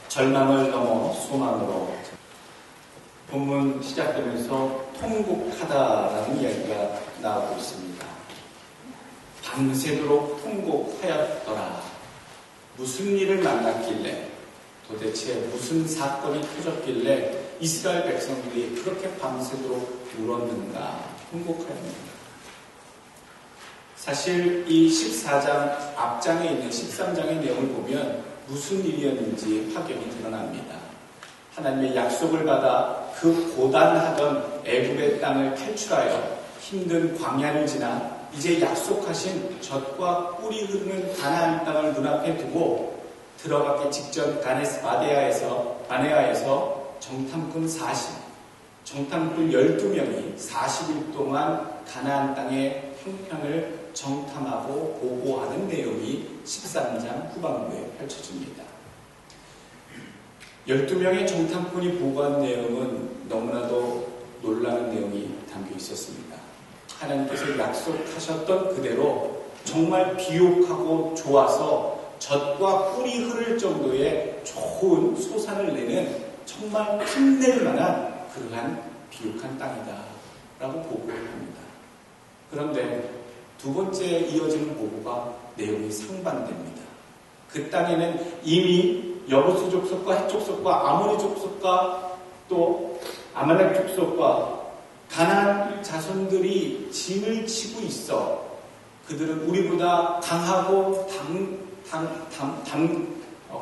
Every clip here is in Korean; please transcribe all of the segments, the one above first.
절망을 넘어 소망으로. 본문 시작되면서 통곡하다라는 이야기가 나오고 있습니다. 밤새도록 통곡하였더라. 무슨 일을 만났길래, 도대체 무슨 사건이 터졌길래 이스라엘 백성들이 그렇게 밤새도록 울었는가, 통곡하였는가. 사실 이 14장 앞장에 있는 13장의 내용을 보면 무슨 일이었는지 확연히 드러납니다. 하나님의 약속을 받아 그 고단하던 애굽의 땅을 탈출하여 힘든 광야를 지나 이제 약속하신 젖과 꿀이 흐르는 가나안 땅을 눈앞에 두고 들어가기 직전 가데스 바네아에서 정탐꾼 12명이 40일 동안 가나안 땅의 형편을 정탐하고 보고하는 내용이 13장 후반부에 펼쳐집니다. 12명의 정탐꾼이 보고한 내용은 너무나도 놀라운 내용이 담겨 있었습니다. 하나님께서 약속하셨던 그대로 정말 비옥하고 좋아서 젖과 꿀이 흐를 정도의 좋은 소산을 내는 정말 탐낼 만한 그러한 비옥한 땅이다 라고 보고를 합니다. 그런데 두 번째 이어지는 보고가 내용이 상반됩니다. 그 땅에는 이미 여부스 족속과 헷 족속과 아모리 족속과 또 아말렉 족속과 가나안 자손들이 진을 치고 있어. 그들은 우리보다 강하고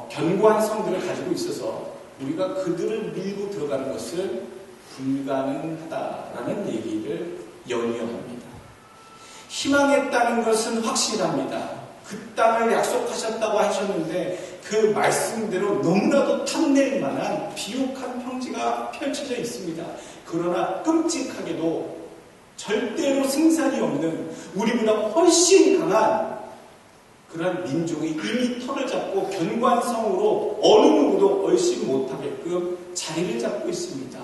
견고한 성들을 가지고 있어서 우리가 그들을 밀고 들어가는 것은 불가능하다라는 얘기를 연이어합니다. 희망했다는 것은 확실합니다. 그 땅을 약속하셨다고 하셨는데 그 말씀대로 너무나도 탐낼 만한 비옥한 평지가 펼쳐져 있습니다. 그러나 끔찍하게도 절대로 승산이 없는 우리보다 훨씬 강한 그런 민족이 이미 털을 잡고 견고한 성으로 어느 누구도 얼씬 못하게끔 자리를 잡고 있습니다.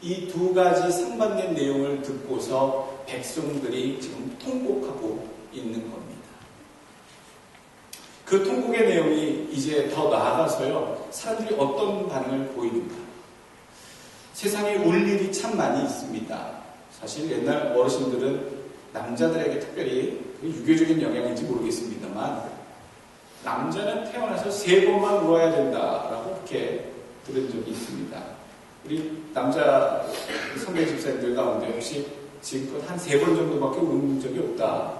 이 두 가지 상반된 내용을 듣고서 백성들이 지금 통곡하고 있는 겁니다. 그 통곡의 내용이 이제 더 나아가서요, 사람들이 어떤 반응을 보이는가. 세상에 울 일이 참 많이 있습니다. 사실 옛날 어르신들은 남자들에게 특별히 유교적인 영향인지 모르겠습니다만 남자는 태어나서 3번만 울어야 된다라고 그렇게 들은 적이 있습니다. 우리 남자 선배 집사님들 가운데 혹시 지금껏 한 3번 정도밖에 운 적이 없다,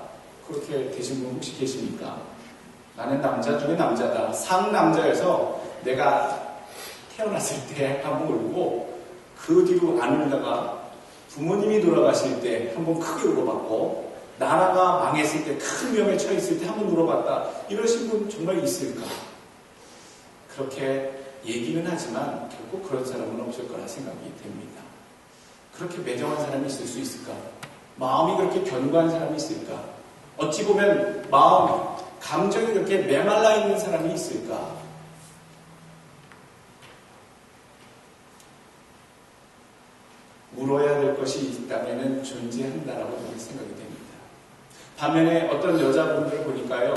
그렇게 되신 분 혹시 계십니까? 나는 남자 중에 남자다. 상남자여서 내가 태어났을 때 한번 울고 그 뒤로 안 울다가 부모님이 돌아가실 때 한번 크게 울어봤고 나라가 망했을 때 큰 위험에 처했을 때 한번 울어봤다. 이러신 분 정말 있을까? 그렇게 얘기는 하지만 결국 그런 사람은 없을 거라 생각이 됩니다. 그렇게 매정한 사람이 있을 수 있을까? 마음이 그렇게 견고한 사람이 있을까? 어찌 보면 마음, 감정이 그렇게 메말라 있는 사람이 있을까? 울어야 될 것이 있다면 존재한다라고 저는 생각이 됩니다. 반면에 어떤 여자분들을 보니까요,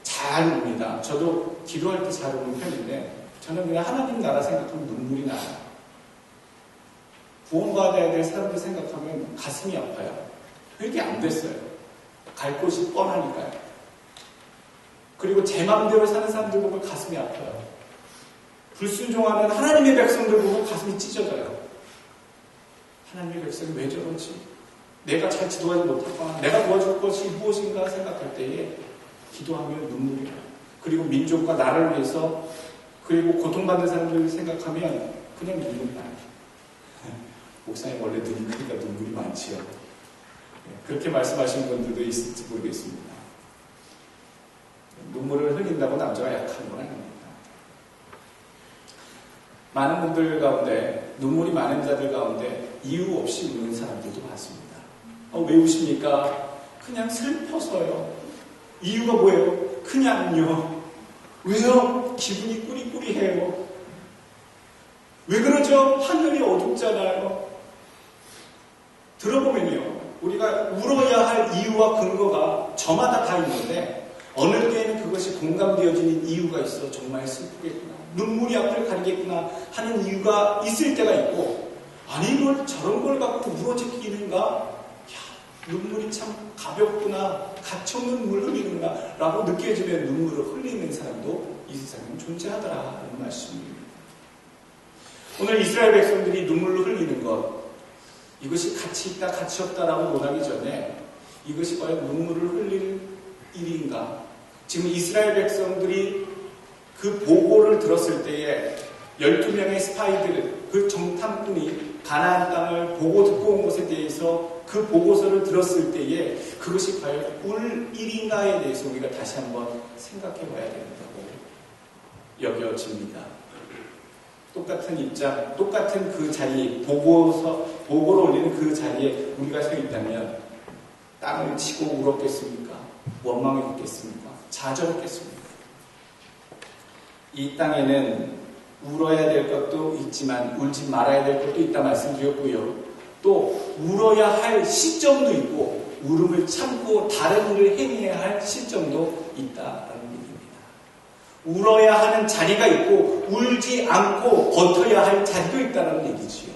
잘 웁니다. 저도 기도할 때 잘 우는 편인데 저는 그냥 하나님 나라 생각하면 눈물이 나요. 구원받아야 될 사람들 생각하면 가슴이 아파요. 그게 안 됐어요. 갈 곳이 뻔하니까요. 그리고 제 마음대로 사는 사람들 보면 가슴이 아파요. 불순종하는 하나님의 백성들 보면 가슴이 찢어져요. 하나님의 백성이 왜 저러지? 내가 잘 지도하지 못할까? 내가 도와줄 것이 무엇인가 생각할 때에 기도하면 눈물이 나요. 그리고 민족과 나라를 위해서, 그리고 고통받는 사람들을 생각하면 그냥 눈물이 나요. 목사님 원래 눈이 크니까 눈물이 많지요. 그렇게 말씀하시는 분들도 있을지 모르겠습니다. 눈물을 흘린다고 남자가 약한 건 아닙니다. 많은 분들 가운데, 눈물이 많은 자들 가운데 이유 없이 우는 사람들도 많습니다. 왜 우십니까? 그냥 슬퍼서요. 이유가 뭐예요? 그냥요. 왜요? 기분이 꾸리꾸리해요. 왜 그러죠? 하늘이 어둡잖아요. 들어보면요, 우리가 울어야 할 이유와 근거가 저마다 다 있는데 어느 때에는 그것이 공감되어지는 이유가 있어 정말 슬프겠구나, 눈물이 앞을 가리겠구나 하는 이유가 있을 때가 있고, 아니 뭘 저런 걸 갖고 울어지기는가, 야 눈물이 참 가볍구나, 가차없는 눈물 흘리는구나 라고 느껴지면 눈물을 흘리는 사람도 이 세상에 존재하더라 하는 말씀입니다. 오늘 이스라엘 백성들이 눈물을 흘리는 것, 이것이 가치 있다 가치 없다라고 논하기 전에 이것이 과연 눈물을 흘릴 일인가? 지금 이스라엘 백성들이 그 보고를 들었을 때에 12명의 스파이들, 그 정탐꾼이 가나안 땅을 보고 듣고 온 것에 대해서 그 보고서를 들었을 때에 그것이 과연 울 일인가에 대해서 우리가 다시 한번 생각해 봐야 된다고 여겨집니다. 똑같은 입장, 똑같은 그 자리, 보고를 올리는 그 자리에 우리가 서 있다면 땅을 치고 울었겠습니까? 원망했겠습니까? 좌절했겠습니까? 이 땅에는 울어야 될 것도 있지만 울지 말아야 될 것도 있다 말씀드렸고요. 또 울어야 할 시점도 있고 울음을 참고 다른 일을 행해야 할 시점도 있다라는 얘기입니다. 울어야 하는 자리가 있고 울지 않고 버텨야 할 자리도 있다는 얘기지요.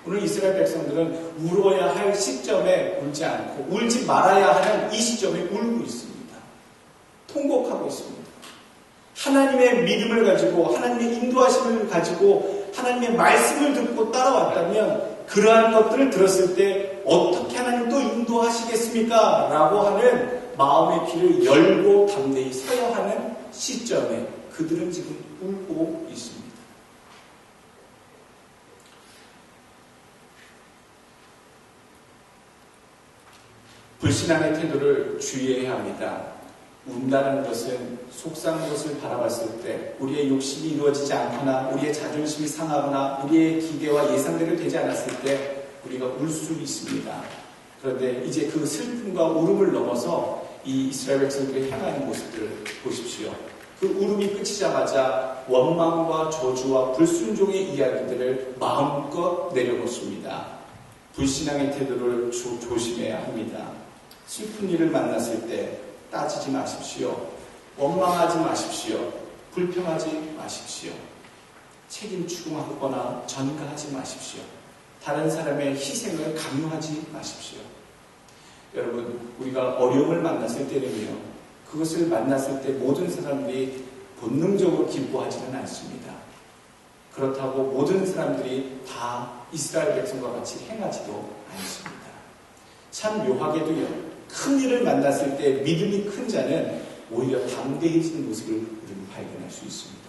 오늘 이스라엘 백성들은 울어야 할 시점에 울지 않고 울지 말아야 하는 이 시점에 울고 있습니다. 통곡하고 있습니다. 하나님의 믿음을 가지고 하나님의 인도하심을 가지고 하나님의 말씀을 듣고 따라왔다면 그러한 것들을 들었을 때 어떻게 하나님 또 인도하시겠습니까? 라고 하는 마음의 귀를 열고 담대히 서야 하는 시점에 그들은 지금 울고 있습니다. 불신앙의 태도를 주의해야 합니다. 운다는 것은 속상한 것을 바라봤을 때 우리의 욕심이 이루어지지 않거나 우리의 자존심이 상하거나 우리의 기대와 예상대로 되지 않았을 때 우리가 울 수 있습니다. 그런데 이제 그 슬픔과 울음을 넘어서 이 이스라엘 백성들이 향하는 모습들을 보십시오. 그 울음이 끝이자마자 원망과 저주와 불순종의 이야기들을 마음껏 내려놓습니다. 불신앙의 태도를 조심해야 합니다. 슬픈 일을 만났을 때 따지지 마십시오. 원망하지 마십시오. 불평하지 마십시오. 책임 추궁하거나 전가하지 마십시오. 다른 사람의 희생을 강요하지 마십시오. 여러분, 우리가 어려움을 만났을 때는요, 그것을 만났을 때 모든 사람들이 본능적으로 기뻐하지는 않습니다. 그렇다고 모든 사람들이 다 이스라엘 백성과 같이 행하지도 않습니다. 참 묘하게도요, 큰 일을 만났을 때 믿음이 큰 자는 오히려 담대해지는 모습을 우리는 발견할 수 있습니다.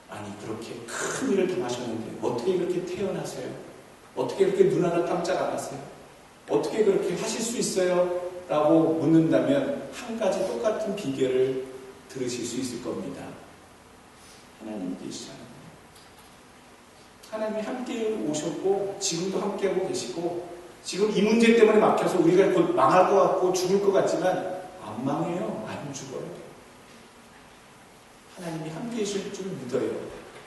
아니, 그렇게 큰 일을 당하셨는데 어떻게 그렇게 태어나세요? 어떻게 그렇게 눈 하나 깜짝 안 하세요? 어떻게 그렇게 하실 수 있어요? 라고 묻는다면 한 가지 똑같은 비결을 들으실 수 있을 겁니다. 하나님 계시잖아요. 하나님이 함께 오셨고 지금도 함께하고 계시고 지금 이 문제 때문에 막혀서 우리가 곧 망할 것 같고 죽을 것 같지만 안 망해요. 안 죽어요. 하나님이 함께 계실 줄 믿어요.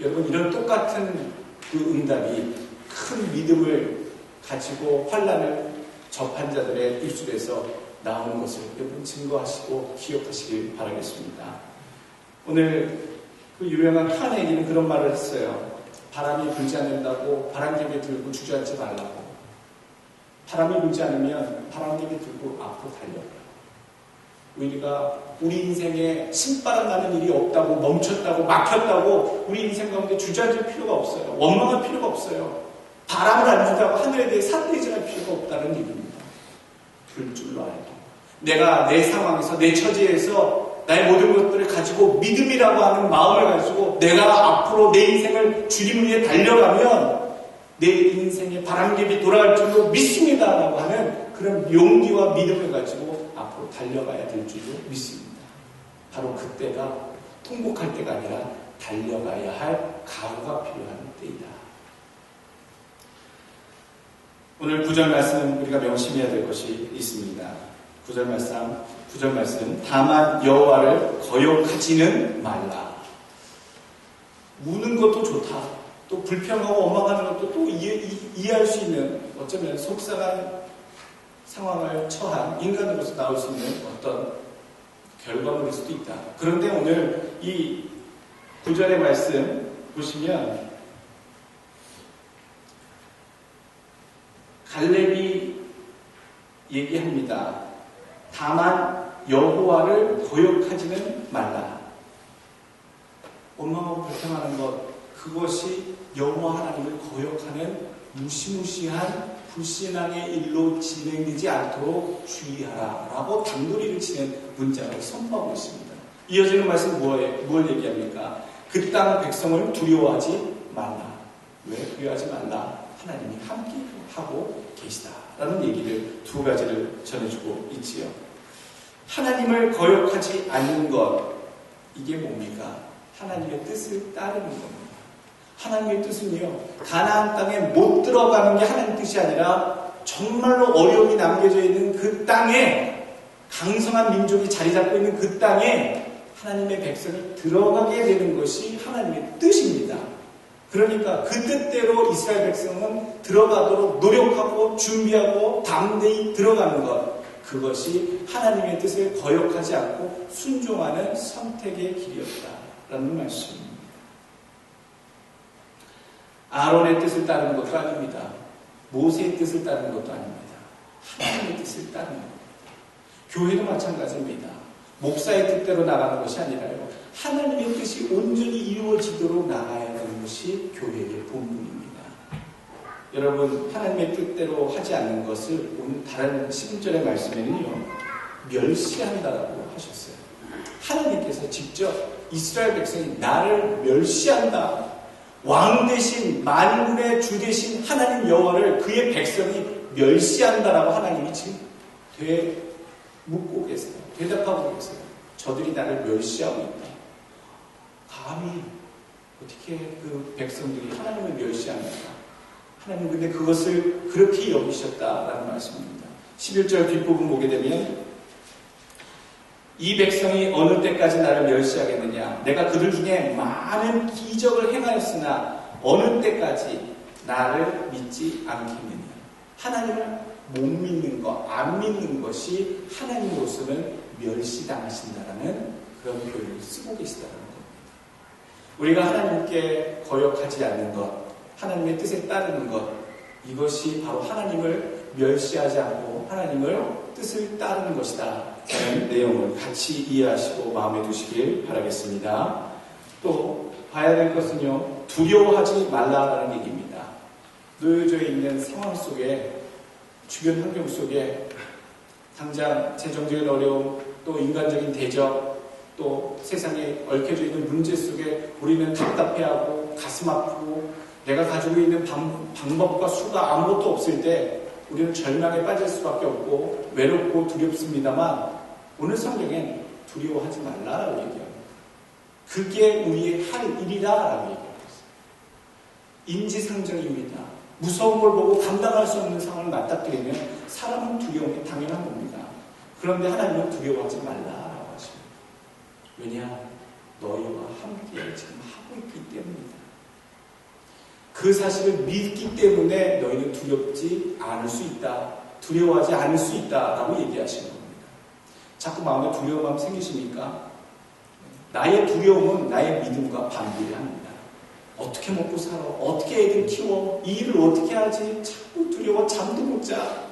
여러분, 이런 똑같은 그 응답이 큰 믿음을 가지고 환난을 접한 자들의 입술에서 나오는 것을 여러분 증거하시고 기억하시길 바라겠습니다. 오늘 그 유명한 카네기는 그런 말을 했어요. 바람이 불지 않는다고 바람개비 들고 주저앉지 말라고. 바람이 불지 않으면 바람개비 들고 앞으로 달려가요. 우리가 우리 인생에 신바람 나는 일이 없다고, 멈췄다고, 막혔다고 우리 인생 가운데 주저앉을 필요가 없어요. 원망할 필요가 없어요. 바람을 안 준다고 하늘에 대해 삿대질할 필요가 없다는 얘기입니다. 불 줄로 알고 내가 내 상황에서, 내 처지에서 나의 모든 것들을 가지고 믿음이라고 하는 마음을 가지고 내가 앞으로 내 인생을 주님을 위해 달려가면 내 인생의 바람개비 돌아갈 줄로 믿습니다라고 하는 그런 용기와 믿음을 가지고 앞으로 달려가야 될 줄로 믿습니다. 바로 그때가 통곡할 때가 아니라 달려가야 할 각오가 필요한 때이다. 오늘 9절 말씀 우리가 명심해야 될 것이 있습니다. 9절 말씀 다만 여호와를 거역하지는 말라. 우는 것도 좋다. 또 불평하고 원망하는 것도 또 이해할 수 있는, 어쩌면 속상한 상황을 처한 인간으로서 나올 수 있는 어떤 결과물일 수도 있다. 그런데 오늘 이 9절의 말씀 보시면 갈렙이 얘기합니다. 다만 여호와를 거역하지는 말라. 원망하고 불평하는 것, 그것이 여호와 하나님을 거역하는 무시무시한 불신앙의 일로 진행되지 않도록 주의하라 라고 단도리를 치는 문장을 선포하고 있습니다. 이어지는 말씀 뭘 얘기합니까? 그 땅 백성을 두려워하지 말라. 왜 두려워하지 말라? 하나님이 함께 하고 계시다라는 얘기를 두 가지를 전해주고 있지요. 하나님을 거역하지 않는 것, 이게 뭡니까? 하나님의 뜻을 따르는 겁니다. 하나님의 뜻은요, 가나안 땅에 못 들어가는 게 하나님의 뜻이 아니라 정말로 어려움이 남겨져 있는 그 땅에, 강성한 민족이 자리 잡고 있는 그 땅에 하나님의 백성이 들어가게 되는 것이 하나님의 뜻입니다. 그러니까 그 뜻대로 이스라엘 백성은 들어가도록 노력하고 준비하고 담대히 들어가는 것, 그것이 하나님의 뜻을 거역하지 않고 순종하는 선택의 길이었다라는 말씀입니다. 아론의 뜻을 따르는 것도 아닙니다. 모세의 뜻을 따르는 것도 아닙니다. 하나님의 뜻을 따르는 겁니다. 교회도 마찬가지입니다. 목사의 뜻대로 나가는 것이 아니라요, 하나님의 뜻이 온전히 이루어지도록 나가야 되는 것이 교회의 본분입니다. 여러분, 하나님의 뜻대로 하지 않는 것을 오늘 다른 11절의 말씀에는요, 멸시한다라고 하셨어요. 하나님께서 직접 이스라엘 백성이 나를 멸시한다, 왕 대신 만군의 주 대신 하나님 여호와를 그의 백성이 멸시한다라고 하나님이 지금 묻고 계세요. 대답하고 계세요. 저들이 나를 멸시하고 있다. 감히 어떻게 그 백성들이 하나님을 멸시합니까? 하나님 근데 그것을 그렇게 여기셨다라는 말씀입니다. 11절 뒷부분 보게 되면 이 백성이 어느 때까지 나를 멸시하겠느냐? 내가 그들 중에 많은 기적을 행하였으나 어느 때까지 나를 믿지 않겠느냐? 하나님을 못 믿는 것, 안 믿는 것이 하나님으로서는 멸시당하신다라는 그런 표현을 쓰고 계시다는 겁니다. 우리가 하나님께 거역하지 않는 것, 하나님의 뜻에 따르는 것, 이것이 바로 하나님을 멸시하지 않고 하나님을 뜻을 따르는 것이다. 이런 내용을 같이 이해하시고 마음에 두시길 바라겠습니다. 또 봐야 될 것은요, 두려워하지 말라라는 얘기입니다. 놓여져 있는 상황 속에, 주변 환경 속에 당장 재정적인 어려움, 또 인간적인 대적, 또 세상에 얽혀져 있는 문제 속에 우리는 답답해하고 가슴 아프고 내가 가지고 있는 방법과 수가 아무것도 없을 때 우리는 절망에 빠질 수밖에 없고 외롭고 두렵습니다만, 오늘 성경엔 두려워하지 말라라고 얘기합니다. 그게 우리의 할 일이라라고 얘기합니다. 인지상정입니다. 무서운 걸 보고 감당할 수 없는 상황을 맞닥뜨리면 사람은 두려움이 당연한 겁니다. 그런데 하나님은 두려워하지 말라라고 하십니다. 왜냐? 너희와 함께 지금 하고 있기 때문이다. 그 사실을 믿기 때문에 너희는 두렵지 않을 수 있다. 두려워하지 않을 수 있다라고 얘기하시는 겁니다. 자꾸 마음에 두려움이 생기십니까? 나의 두려움은 나의 믿음과 반비례합니다. 어떻게 먹고 살아? 어떻게 애들 키워? 이 일을 어떻게 하지? 자꾸 두려워 잠도 못 자.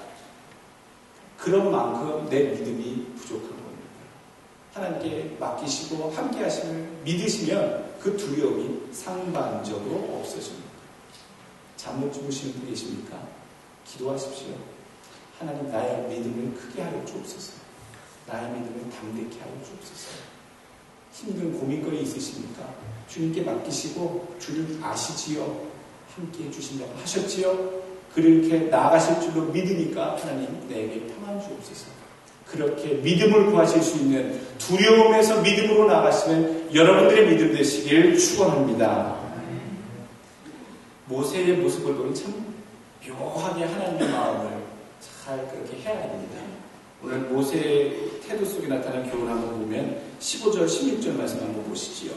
그런 만큼 내 믿음이 부족한 겁니다. 하나님께 맡기시고 함께 하심을 믿으시면 그 두려움이 상반적으로 없어집니다. 잠 못 주무시는 분 계십니까? 기도하십시오. 하나님, 나의 믿음을 크게 하여 주옵소서. 나의 믿음을 담대케 하여 주옵소서. 힘든 고민거리 있으십니까? 주님께 맡기시고 주를 아시지요? 함께 해주신다고 하셨지요? 그렇게 나아가실 줄로 믿으니까 하나님 내게 평안 주옵소서. 그렇게 믿음을 구하실 수 있는, 두려움에서 믿음으로 나아가시는 여러분들의 믿음 되시길 축원합니다. 모세의 모습을 보면 참 묘하게 하나님의 마음을 잘 그렇게 해야 됩니다. 오늘 모세의 태도 속에 나타난 교훈을 한번 보면 15절, 16절 말씀 한번 보시지요.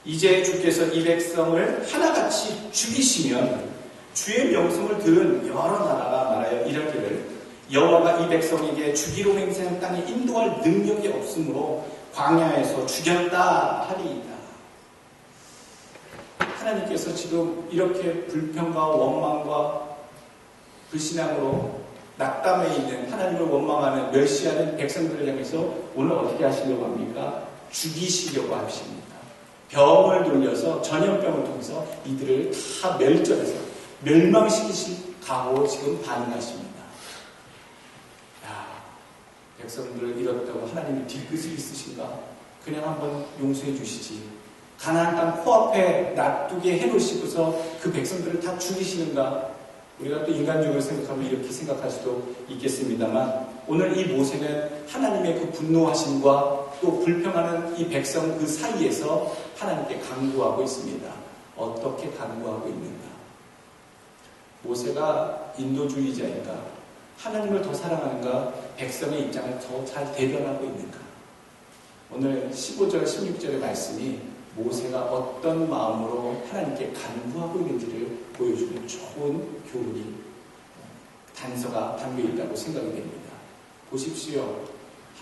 이제 주께서 이 백성을 하나같이 죽이시면 주의 명성을 들은 여러 나라가 말하여 이르기를 여호와가 이 백성에게 주기로 맹세한 땅에 인도할 능력이 없으므로 광야에서 죽였다 하리이다. 하나님께서 지금 이렇게 불평과 원망과 불신앙으로 낙담해 있는, 하나님을 원망하는, 멸시하는 백성들을 향해서 오늘 어떻게 하시려고 합니까? 죽이시려고 하십니다. 병을 돌려서, 전염병을 통해서 이들을 다 멸절해서 멸망시키실 각오로 지금 반응하십니다. 야, 백성들을 잃었다고 하나님이 뒤끝을 있으신가? 그냥 한번 용서해 주시지. 가나안 땅 코앞에 놔두게 해놓으시고서 그 백성들을 다 죽이시는가? 우리가 또 인간적으로 생각하면 이렇게 생각할 수도 있겠습니다만, 오늘 이 모세는 하나님의 그 분노하심과 또 불평하는 이 백성 그 사이에서 하나님께 간구하고 있습니다. 어떻게 간구하고 있는가? 모세가 인도주의자인가? 하나님을 더 사랑하는가? 백성의 입장을 더 잘 대변하고 있는가? 오늘 15절, 16절의 말씀이 모세가 어떤 마음으로 하나님께 간구하고 있는지를 보여주는 좋은 교훈이, 단서가 담겨있다고 생각이 됩니다. 보십시오.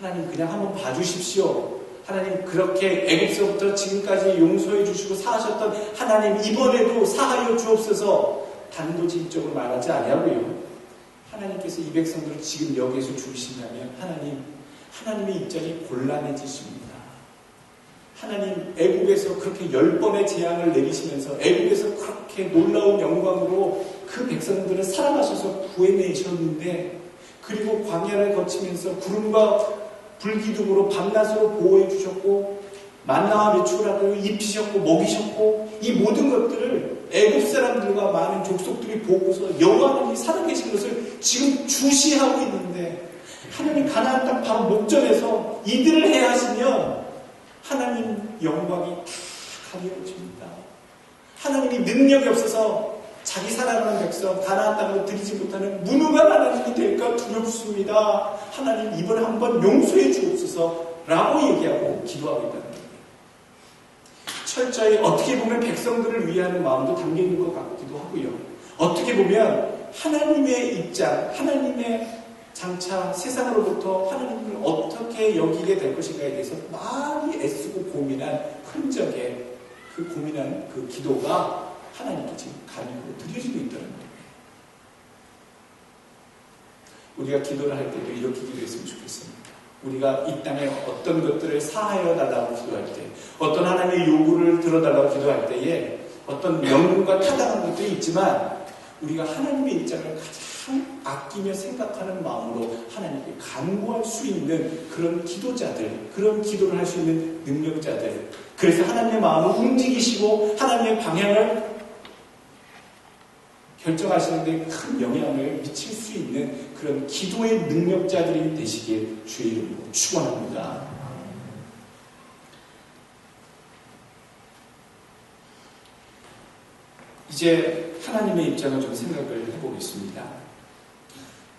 하나님 그냥 한번 봐주십시오. 하나님 그렇게 애굽서부터 지금까지 용서해 주시고 사하셨던 하나님, 이번에도 사하여 주옵소서 단도직입적으로 말하지 아니하고요. 하나님께서 이 백성들을 지금 여기에서 죽이신다면 하나님의 입장이 곤란해지십니다. 하나님, 애국에서 그렇게 10번의 재앙을 내리시면서 애국에서 그렇게 놀라운 영광으로 그 백성들을 사랑하셔서 구해내셨는데, 그리고 광야를 거치면서 구름과 불기둥으로 밤낮으로 보호해 주셨고 만나와 메추라고 입히셨고 먹이셨고, 이 모든 것들을 애국 사람들과 많은 족속들이 보고서 여호와 하나님이 살아계신 것을 지금 주시하고 있는데, 하나님 가나안 땅 바로 목전에서 이들을 해하시면 하나님 영광이 다 가려집니다. 하나님이 능력이 없어서 자기 사랑하는 백성 가나안 땅으로 들이지 못하는 무능한 하나님이 될까 두렵습니다. 하나님 이번에 한번 용서해 주옵소서 라고 얘기하고 기도하고 있다는 거예요. 철저히 어떻게 보면 백성들을 위하는 마음도 담겨있는 것 같기도 하고요. 어떻게 보면 하나님의 입장, 하나님의 장차 세상으로부터 하나님을 어떻게 여기게 될 것인가에 대해서 많이 애쓰고 고민한 흔적의 그 고민한 그 기도가 하나님께 지금 간구로 드려지고 있다는 거예요. 우리가 기도를 할 때도 이렇게 기도했으면 좋겠습니다. 우리가 이 땅에 어떤 것들을 사하여 달라고 기도할 때, 어떤 하나님의 요구를 들어달라고 기도할 때에 어떤 명분과 타당한 것들이 있지만, 우리가 하나님의 입장을 가장 아끼며 생각하는 마음으로 하나님께 간구할 수 있는 그런 기도자들, 그런 기도를 할 수 있는 능력자들, 그래서 하나님의 마음을 움직이시고 하나님의 방향을 결정하시는 데 큰 영향을 미칠 수 있는 그런 기도의 능력자들이 되시길 주의 이름으로 축원합니다. 이제 하나님의 입장을 좀 생각을 해보겠습니다.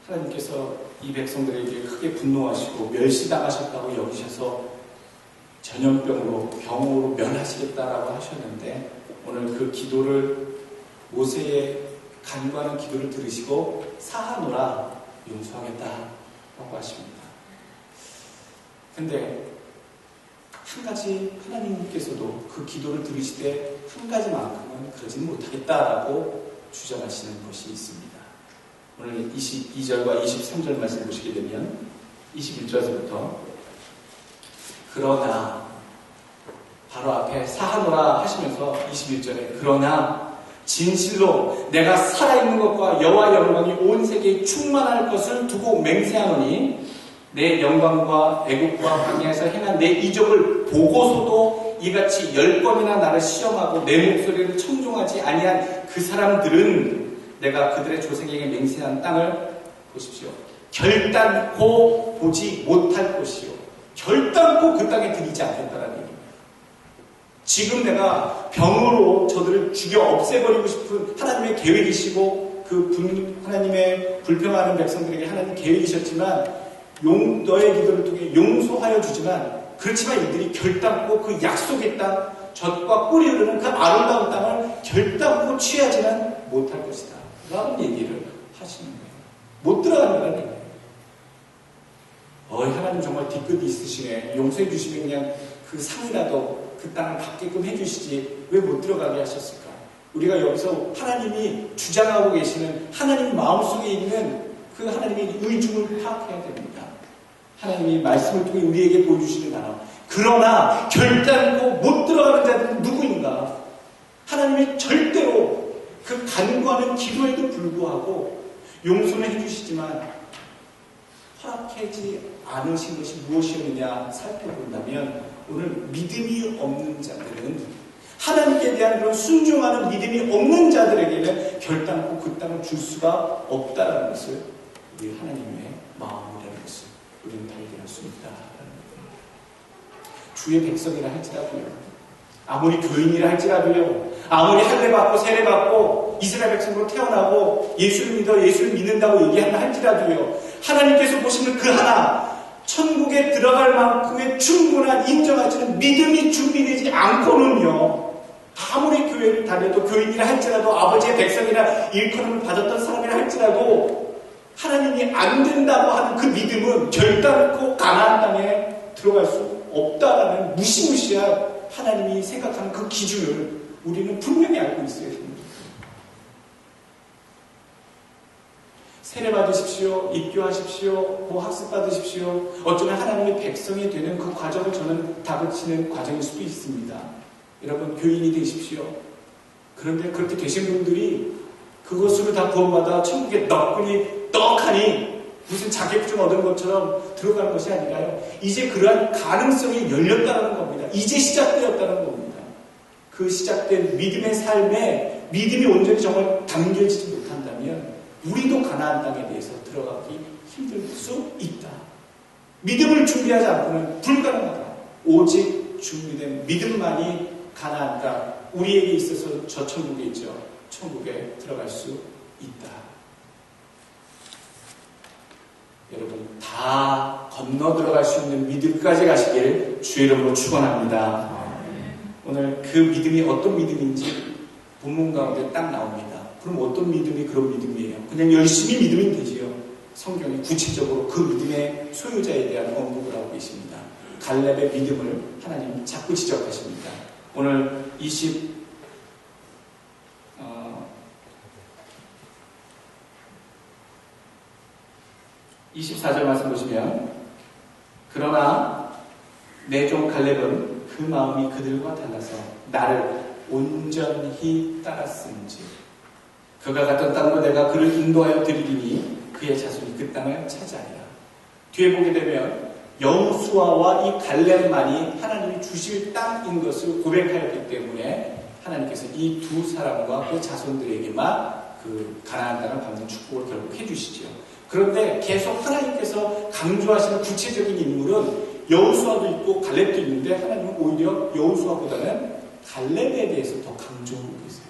하나님께서 이 백성들에게 크게 분노하시고 멸시당하셨다고 여기셔서 전염병으로, 병으로 멸하시겠다라고 하셨는데, 오늘 그 기도를, 모세의 간구하는 기도를 들으시고 사하노라, 용서하겠다라고 하십니다. 근데 한 가지, 하나님께서도 그 기도를 들으시되 한 가지만큼은 그러지는 못하겠다라고 주장하시는 것이 있습니다. 오늘 22절과 23절 말씀 보시게 되면 21절에서부터 그러나, 바로 앞에 사하노라 하시면서 21절에 그러나 진실로 내가 살아있는 것과 여호와 영광이 온 세계에 충만할 것을 두고 맹세하노니 내 영광과 애국과 광야에서 행한 내 이적을 보고서도 이같이 10번이나 나를 시험하고 내 목소리를 청종하지 아니한 그 사람들은 내가 그들의 조상에게 맹세한 땅을, 보십시오, 결단코 보지 못할 것이요, 결단코 그 땅에 들이지 않겠다라는 얘기입니다. 지금 내가 병으로 저들을 죽여 없애버리고 싶은 하나님의 계획이시고, 하나님의 불평하는 백성들에게 하나님 계획이셨지만, 너의 기도를 통해 용서하여 주지만, 그렇지만 이들이 결단코 그 약속의 땅, 젖과 꿀이 흐르는 그 아름다운 땅을 결단코 취하지는 못할 것이다 라는 얘기를 하시는 거예요. 못 들어간다는 거예요. 하나님 정말 뒤끝이 있으시네. 용서해 주시면 그냥 그 상이라도 그 땅을 받게끔 해주시지 왜 못 들어가게 하셨을까? 우리가 여기서 하나님이 주장하고 계시는 하나님 마음속에 있는 그 하나님의 의중을 파악해야 됩니다. 하나님이 말씀을 통해 우리에게 보여주시는 단어. 그러나 결단코 못 들어가는 자들은 누구인가? 하나님이 절대로 그 간구하는 기도에도 불구하고 용서는 해주시지만 허락하지 않으신 것이 무엇이었느냐 살펴본다면 오늘 믿음이 없는 자들은 하나님께 대한 그런 순종하는 믿음이 없는 자들에게는 결단코 그 땅을 줄 수가 없다는 것을 우리 하나님의 마음이라는 것을 우리는 발견할 수 있다라는 겁니다. 주의 백성이라 할지라도요, 아무리 교인이라 할지라도요, 아무리 할례받고 세례받고 이스라엘 백성으로 태어나고 예수를 믿어 예수를 믿는다고 얘기한다 할지라도요, 하나님께서 보시는 그 하나 천국에 들어갈 만큼의 충분한 인정하시는 믿음이 준비되지 않고는요, 아무리 교회를 다녀도 교인이라 할지라도 아버지의 백성이라 일컬음을 받았던 사람이라 할지라도 하나님이 안 된다고 하는 그 믿음은 결단코 가나안 땅에 들어갈 수 없다라는 무시무시한 하나님이 생각하는 그 기준을 우리는 분명히 알고 있어야 됩니다. 세례 받으십시오, 입교하십시오, 학습 받으십시오. 어쩌면 하나님의 백성이 되는 그 과정을 저는 다그치는 과정일 수도 있습니다. 여러분 교인이 되십시오. 그런데 그렇게 되신 분들이 그것으로 다 구원받아 천국에 떡하니 무슨 자격증 얻은 것처럼 들어가는 것이 아니라요. 이제 그러한 가능성이 열렸다는 겁니다. 이제 시작되었다는 겁니다. 그 시작된 믿음의 삶에 믿음이 온전히 정말 담겨지지 못한다면 우리도 가나안 땅에 대해서 들어가기 힘들 수 있다. 믿음을 준비하지 않고는 불가능하다. 오직 준비된 믿음만이 가나안 땅, 우리에게 있어서 저 천국에 있죠. 천국에 들어갈 수 있다. 여러분 다 건너 들어갈 수 있는 믿음까지 가시길 주의 이름으로 축원합니다. 오늘 그 믿음이 어떤 믿음인지 본문 가운데 딱 나옵니다. 그럼 어떤 믿음이 그런 믿음이에요? 그냥 열심히 믿으면 되지요. 성경이 구체적으로 그 믿음의 소유자에 대한 언급을 하고 계십니다. 갈렙의 믿음을 하나님 자꾸 지적하십니다. 오늘 24절 말씀 보시면, 그러나 내 종 갈렙은 그 마음이 그들과 달라서 나를 온전히 따랐은지 그가 갔던 땅으로 내가 그를 인도하여 드리리니 그의 자손이 그 땅을 차지하리라. 뒤에 보게 되면 여호수아와 이 갈렙만이 하나님이 주실 땅인 것을 고백하였기 때문에 하나님께서 이 두 사람과 그 자손들에게만 그 가나안 땅을 받는 축복을 결국 해주시죠. 그런데 계속 하나님께서 강조하시는 구체적인 인물은 여호수아도 있고 갈렙도 있는데 하나님은 오히려 여호수아보다는 갈렙에 대해서 더 강조하고 계세요.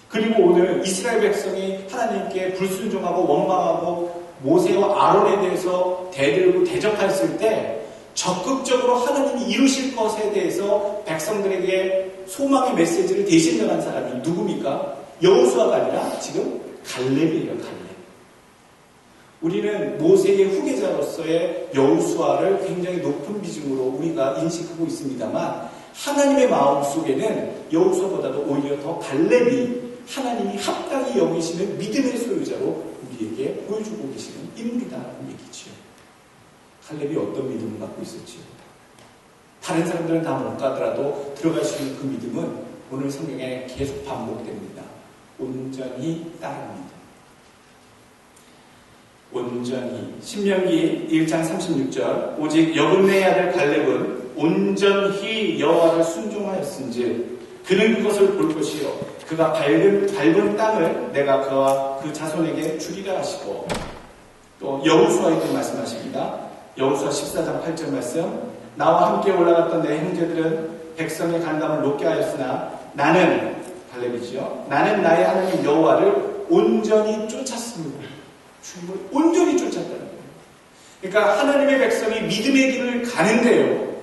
그리고 오늘 이스라엘 백성이 하나님께 불순종하고 원망하고 모세와 아론에 대해서 대들고 대적했을 때 적극적으로 하나님이 이루실 것에 대해서 백성들에게 소망의 메시지를 대신 전한 사람이 누굽니까? 여호수아가 아니라 지금 갈렙이에요. 갈렙. 우리는 모세의 후계자로서의 여호수아를 굉장히 높은 비중으로 우리가 인식하고 있습니다만 하나님의 마음속에는 여호수아보다도 오히려 더 갈렙이 하나님이 합당히 여기시는 믿음의 소유자로 우리에게 보여주고 계시는 인물이다라는 얘기죠. 갈렙이 어떤 믿음을 갖고 있었지요? 다른 사람들은 다 못 가더라도 들어갈 수 있는 그 믿음은 오늘 성경에 계속 반복됩니다. 온전히 따릅니다. 온전히. 신명기 1장 36절 오직 여분네의 아들 갈렙은 온전히 여호와를 순종하였은즉 그는 그것을 볼 것이요 그가 밟은 땅을 내가 그와 그 자손에게 주리라 하시고, 또 여호수아에게 말씀하십니다. 여호수아 14장 8절 말씀, 나와 함께 올라갔던 내 형제들은 백성의 간담을 높게 하였으나 나는, 갈렙이지요, 나는 나의 하나님 여호와를 온전히 쫓았습니다. 주님을 온전히 쫓았다는 거예요. 그러니까 하나님의 백성이 믿음의 길을 가는데요,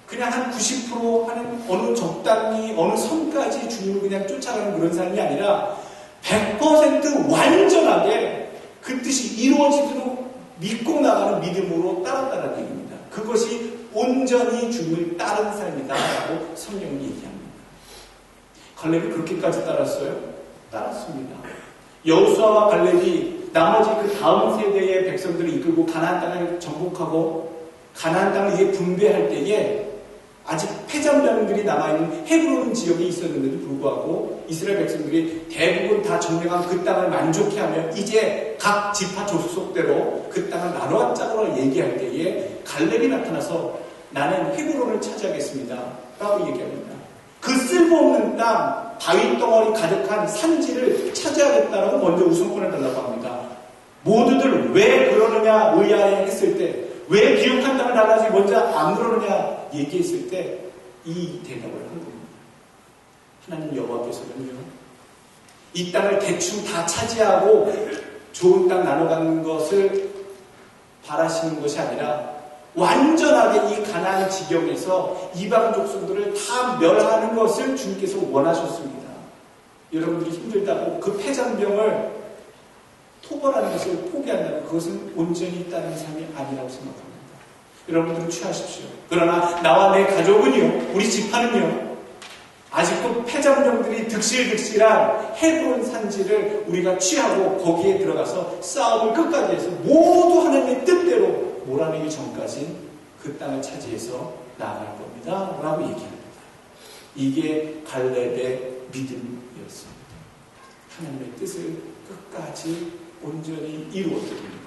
그냥 한 90% 하는 어느 적당히 어느 선까지 주님을 그냥 쫓아가는 그런 삶이 아니라 100% 완전하게 그 뜻이 이루어지도록 믿고 나가는 믿음으로 따랐다는 얘기입니다. 그것이 온전히 주님을 따른 삶이다라고 성경이 얘기합니다. 갈렙이 그렇게까지 따랐어요? 따랐습니다. 여호수아와 갈렙이 나머지 그 다음 세대의 백성들을 이끌고 가나안 땅을 정복하고 가나안 땅을 이제 분배할 때에 아직 패잔병들이 남아있는 헤브론 지역이 있었는데도 불구하고 이스라엘 백성들이 대부분 다 점령한 그 땅을 만족해하며 이제 각 지파 족속대로 그 땅을 나눠 짜고 얘기할 때에 갈렙이 나타나서 나는 헤브론을 차지하겠습니다 라고 얘기합니다. 그 쓸모없는 땅, 바위 덩어리 가득한 산지를 차지하겠다라고 먼저 우선권을 달라고 합니다. 모두들 왜 그러느냐 의아해했을 때, 왜 기록한 땅을 달라서 먼저 안 그러느냐 얘기했을 때 이 대답을 한 겁니다. 하나님 여호와께서는요, 이 땅을 대충 다 차지하고 좋은 땅 나눠가는 것을 바라시는 것이 아니라 완전하게 이 가나안 지경에서 이방 족속들을 다 멸하는 것을 주님께서 원하셨습니다. 여러분들이 힘들다고 그 패잔병을 토벌하는 것을 포기한다면 그것은 온전히 따른 삶이 아니라고 생각합니다. 여러분들은 취하십시오. 그러나 나와 내 가족은요, 우리 집안은요, 아직도 패잔병들이 득실득실한 헤브론 산지를 우리가 취하고 거기에 들어가서 싸움을 끝까지 해서 모두 하나님의 뜻대로 몰아내기 전까지 그 땅을 차지해서 나아갈 겁니다 라고 얘기합니다. 이게 갈렙의 믿음이었습니다. 하나님의 뜻을 끝까지 온전히 이루어드립니다.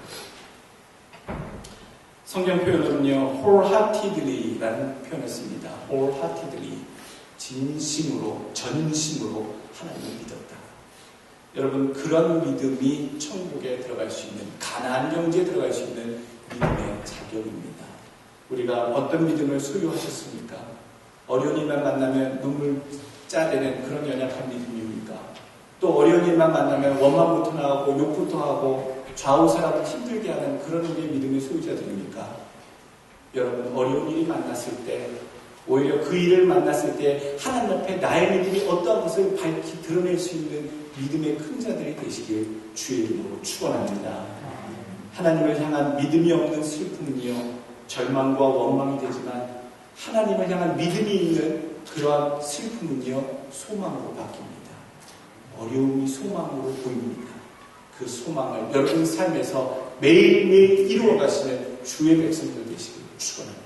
성경 표현으로는요, wholeheartedly라는 표현을 씁니다. wholeheartedly, 진심으로, 전심으로 하나님을 믿었다. 여러분, 그런 믿음이 천국에 들어갈 수 있는, 가나안 영지에 들어갈 수 있는 믿음의 자격입니다. 우리가 어떤 믿음을 소유하셨습니까? 어려운 일만 만나면 눈물 짜내는 그런 연약한 믿음입니까? 또 어려운 일만 만나면 원망부터 나오고 욕부터 하고 좌우 사람을 힘들게 하는 그런 우리의 믿음의 소유자들입니까? 여러분, 어려운 일이 만났을 때, 오히려 그 일을 만났을 때 하나님 앞에 나의 믿음이 어떠한 것을 밝히 드러낼 수 있는 믿음의 큰 자들이 되시길 주의 이름으로 축원합니다. 하나님을 향한 믿음이 없는 슬픔은요, 절망과 원망이 되지만 하나님을 향한 믿음이 있는 그러한 슬픔은요, 소망으로 바뀝니다. 어려움이 소망으로 보입니다. 그 소망을 여러분 삶에서 매일매일 이루어 가시는 주의 백성들 되시길 축원합니다.